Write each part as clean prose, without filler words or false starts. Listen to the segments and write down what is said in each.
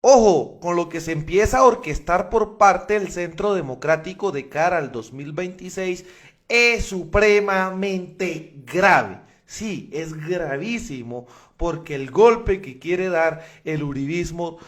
Ojo con lo que se empieza a orquestar por parte del Centro Democrático de cara al 2026 es supremamente grave. Sí, es gravísimo porque el golpe que quiere dar el uribismo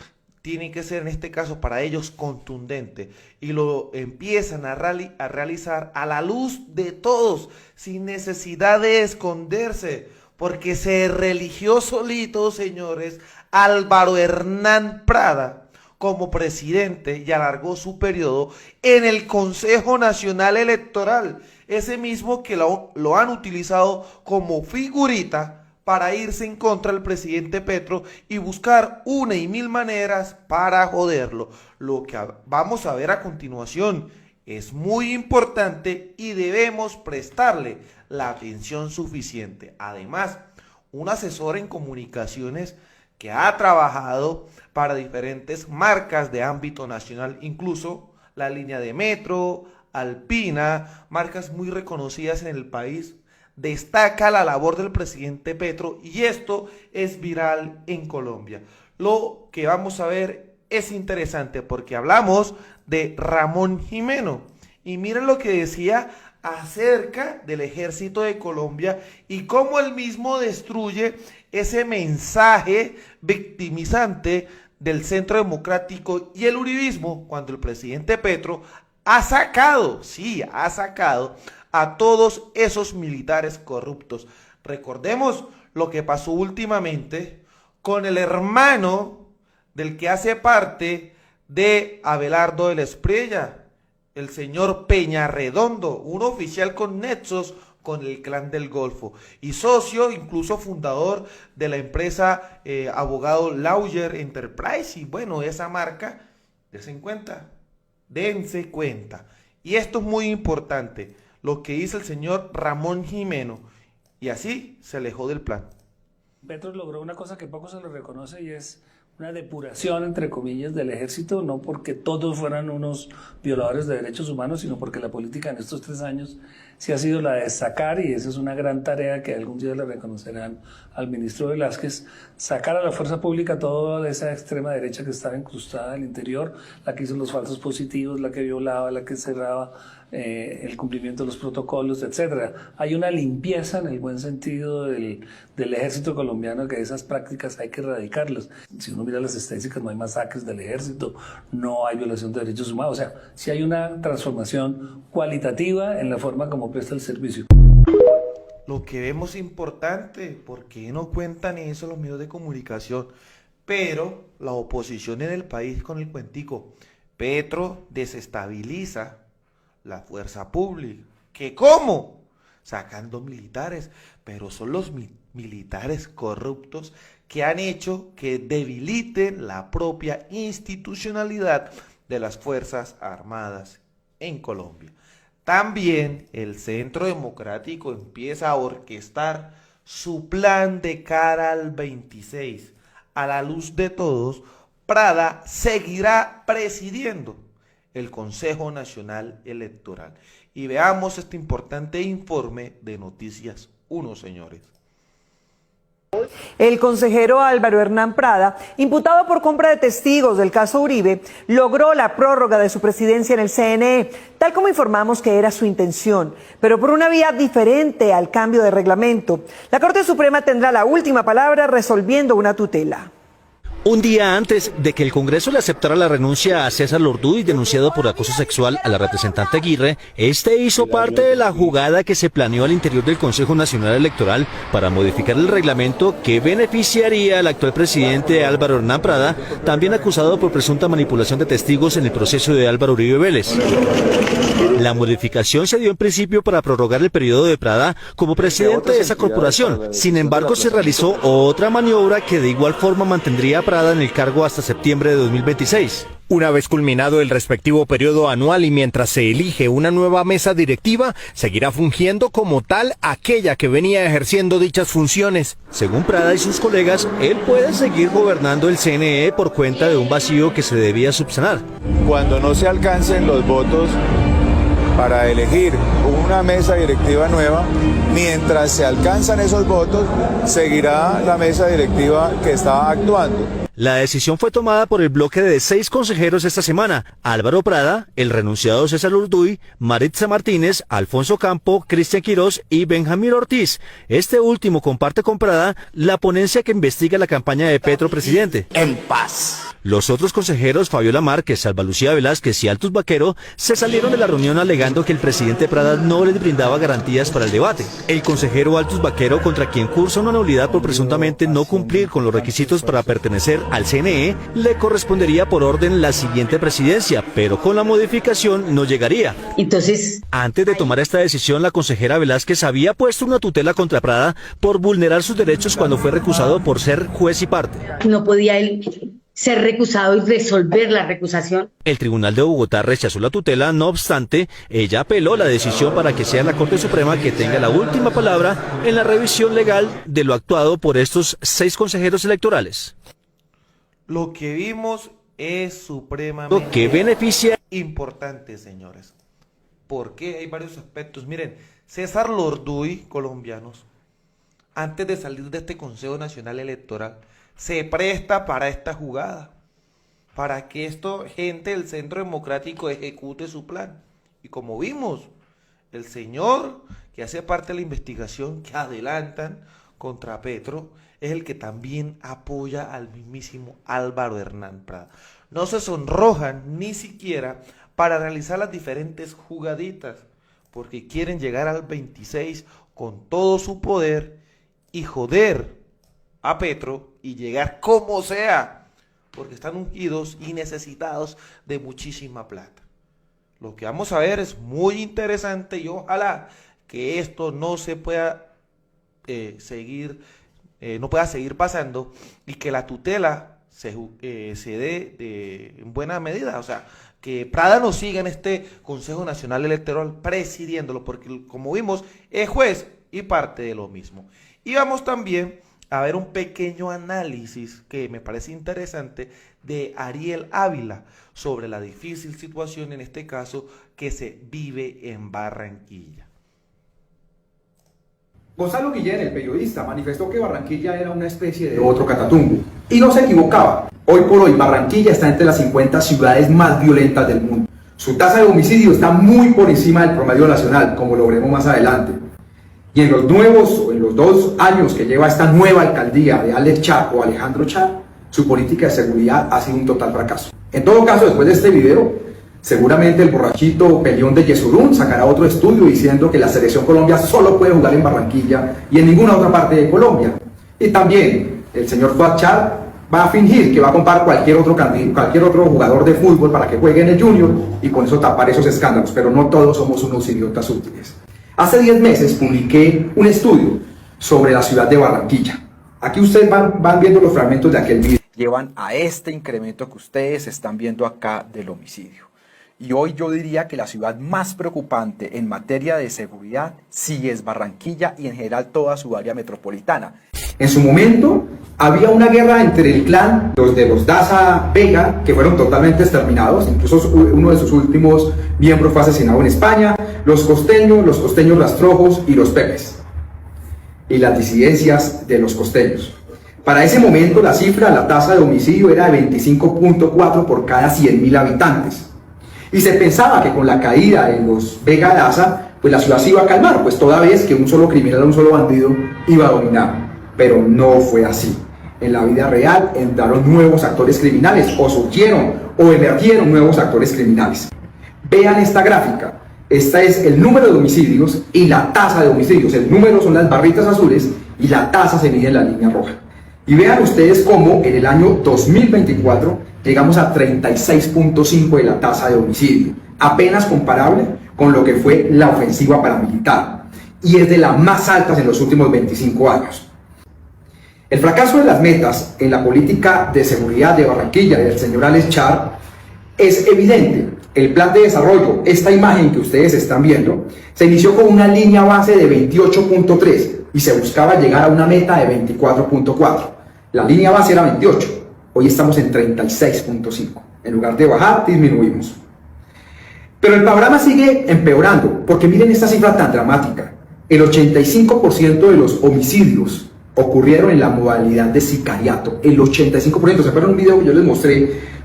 tiene que ser en este caso para ellos contundente y lo empiezan a realizar a la luz de todos sin necesidad de esconderse porque se religió solito, señores, Álvaro Hernán Prada como presidente y alargó su periodo en el Consejo Nacional Electoral, ese mismo que lo han utilizado como figurita para irse en contra del presidente Petro y buscar una y mil maneras para joderlo. Lo que vamos a ver a continuación es muy importante y debemos prestarle la atención suficiente. Además, un asesor en comunicaciones que ha trabajado para diferentes marcas de ámbito nacional, incluso la línea de metro, Alpina, marcas muy reconocidas en el país, destaca la labor del presidente Petro y esto es viral en Colombia. Lo que vamos a ver es interesante porque hablamos de Ramón Jimeno y miren lo que decía acerca del ejército de Colombia y cómo él mismo destruye ese mensaje victimizante del Centro Democrático y el uribismo cuando el presidente Petro ha sacado a todos esos militares corruptos. Recordemos lo que pasó últimamente con el hermano del que hace parte de Abelardo de la Espriella, el señor Peñarredondo, un oficial con nexos con el Clan del Golfo y socio, incluso fundador de la empresa abogado Lawyer Enterprise. Y bueno, esa marca, dense cuenta. Y esto es muy importante, lo que hizo el señor Ramón Jimeno, y así se alejó del plan. Petro logró una cosa que poco se le reconoce y es una depuración, entre comillas, del ejército, no porque todos fueran unos violadores de derechos humanos, sino porque la política en estos 3 años sí ha sido la de sacar, y esa es una gran tarea que algún día le reconocerán al ministro Velázquez, sacar a la fuerza pública toda esa extrema derecha que estaba incrustada al interior, la que hizo los falsos positivos, la que violaba, la que cerraba el cumplimiento de los protocolos, etcétera. Hay una limpieza en el buen sentido del ejército colombiano, que esas prácticas hay que erradicarlas. Si uno mira las estadísticas, no hay masacres del ejército, no hay violación de derechos humanos, o sea, sí hay una transformación cualitativa en la forma como presta el servicio. Lo que vemos es importante, porque no cuentan eso los medios de comunicación, pero la oposición en el país con el cuentico, Petro desestabiliza la fuerza pública. ¿Qué cómo? Sacando militares, pero son los militares corruptos que han hecho que debiliten la propia institucionalidad de las Fuerzas Armadas en Colombia. También el Centro Democrático empieza a orquestar su plan de cara al 26. A la luz de todos, Prada seguirá presidiendo el Consejo Nacional Electoral. Y veamos este importante informe de Noticias 1, señores. El consejero Álvaro Hernán Prada, imputado por compra de testigos del caso Uribe, logró la prórroga de su presidencia en el CNE, tal como informamos que era su intención, pero por una vía diferente al cambio de reglamento. La Corte Suprema tendrá la última palabra resolviendo una tutela. Un día antes de que el Congreso le aceptara la renuncia a César Lorduy, denunciado por acoso sexual a la representante Aguirre, este hizo parte de la jugada que se planeó al interior del Consejo Nacional Electoral para modificar el reglamento que beneficiaría al actual presidente Álvaro Hernán Prada, también acusado por presunta manipulación de testigos en el proceso de Álvaro Uribe Vélez. La modificación se dio en principio para prorrogar el periodo de Prada como presidente de esa corporación. Sin embargo, se realizó otra maniobra que de igual forma mantendría a Prada en el cargo hasta septiembre de 2026. Una vez culminado el respectivo periodo anual y mientras se elige una nueva mesa directiva, seguirá fungiendo como tal aquella que venía ejerciendo dichas funciones. Según Prada y sus colegas, él puede seguir gobernando el CNE por cuenta de un vacío que se debía subsanar. Cuando no se alcancen los votos para elegir una mesa directiva nueva. Mientras se alcanzan esos votos, seguirá la mesa directiva que está actuando. La decisión fue tomada por el bloque de 6 consejeros esta semana: Álvaro Prada, el renunciado César Urduy, Maritza Martínez, Alfonso Campo, Cristian Quirós y Benjamín Ortiz. Este último comparte con Prada la ponencia que investiga la campaña de Petro presidente. En paz. Los otros consejeros, Fabiola Márquez, Salva Lucía Velázquez y Altus Vaquero, se salieron de la reunión alegando que el presidente Prada no les brindaba garantías para el debate. El consejero Altus Vaquero, contra quien cursa una nulidad por presuntamente no cumplir con los requisitos para pertenecer al CNE, le correspondería por orden la siguiente presidencia, pero con la modificación no llegaría. Entonces, antes de tomar esta decisión, la consejera Velázquez había puesto una tutela contra Prada por vulnerar sus derechos cuando fue recusado por ser juez y parte. No podía él ser recusado y resolver la recusación. El Tribunal de Bogotá rechazó la tutela, no obstante, ella apeló la decisión para que sea la Corte Suprema que tenga la última palabra en la revisión legal de lo actuado por estos 6 consejeros electorales. Lo que vimos es supremamente Lo que beneficia importante, señores. Porque hay varios aspectos. Miren, César Lorduy, colombianos, antes de salir de este Consejo Nacional Electoral, se presta para esta jugada, para que gente del Centro Democrático ejecute su plan. Y como vimos, el señor que hace parte de la investigación que adelantan contra Petro es el que también apoya al mismísimo Álvaro Hernán Prada. No se sonrojan ni siquiera para realizar las diferentes jugaditas, porque quieren llegar al 26 con todo su poder y joder a Petro y llegar como sea, porque están ungidos y necesitados de muchísima plata. Lo que vamos a ver es muy interesante y ojalá que esto no se pueda seguir pasando y que la tutela se dé en buena medida, o sea, que Prada no siga en este Consejo Nacional Electoral presidiéndolo, porque como vimos es juez y parte de lo mismo. Y vamos también a ver un pequeño análisis que me parece interesante de Ariel Ávila sobre la difícil situación, en este caso, que se vive en Barranquilla. Gonzalo Guillén, el periodista, manifestó que Barranquilla era una especie de otro Catatumbo. Y no se equivocaba. Hoy por hoy, Barranquilla está entre las 50 ciudades más violentas del mundo. Su tasa de homicidio está muy por encima del promedio nacional, como lo veremos más adelante. Y en los 2 años que lleva esta nueva alcaldía de Alex Char o Alejandro Char, su política de seguridad ha sido un total fracaso. En todo caso, después de este video, seguramente el borrachito peleón de Yesurún sacará otro estudio diciendo que la Selección Colombia solo puede jugar en Barranquilla y en ninguna otra parte de Colombia. Y también el señor Fuad Char va a fingir que va a comprar cualquier otro jugador de fútbol para que juegue en el Junior y con eso tapar esos escándalos, pero no todos somos unos idiotas útiles. Hace 10 meses publiqué un estudio sobre la ciudad de Barranquilla. Aquí ustedes van viendo los fragmentos de aquel video. Llevan a este incremento que ustedes están viendo acá del homicidio. Y hoy yo diría que la ciudad más preocupante en materia de seguridad sí es Barranquilla y en general toda su área metropolitana. En su momento había una guerra entre el clan, los de los Daza Vega, que fueron totalmente exterminados, incluso uno de sus últimos miembros fue asesinado en España, los costeños rastrojos y los pepes, y las disidencias de los costeños. Para ese momento la tasa de homicidio era de 25.4 por cada 100.000 habitantes. Y se pensaba que con la caída de los Vega Daza, pues la ciudad se iba a calmar, pues toda vez que un solo criminal, un solo bandido iba a dominar. Pero no fue así. En la vida real entraron nuevos actores criminales, o surgieron o emergieron nuevos actores criminales. Vean esta gráfica. Esta es el número de homicidios y la tasa de homicidios. El número son las barritas azules y la tasa se mide en la línea roja. Y vean ustedes cómo en el año 2024 llegamos a 36.5 de la tasa de homicidio, apenas comparable con lo que fue la ofensiva paramilitar, y es de las más altas en los últimos 25 años. El fracaso de las metas en la política de seguridad de Barranquilla del señor Alex Char es evidente. El plan de desarrollo, esta imagen que ustedes están viendo, se inició con una línea base de 28.3 y se buscaba llegar a una meta de 24.4. La línea base era 28, hoy estamos en 36.5. En lugar de bajar, disminuimos. Pero el panorama sigue empeorando, porque miren esta cifra tan dramática. El 85% de los homicidios ocurrieron en la modalidad de sicariato. El 85%, ¿se acuerdan un video que yo les mostré?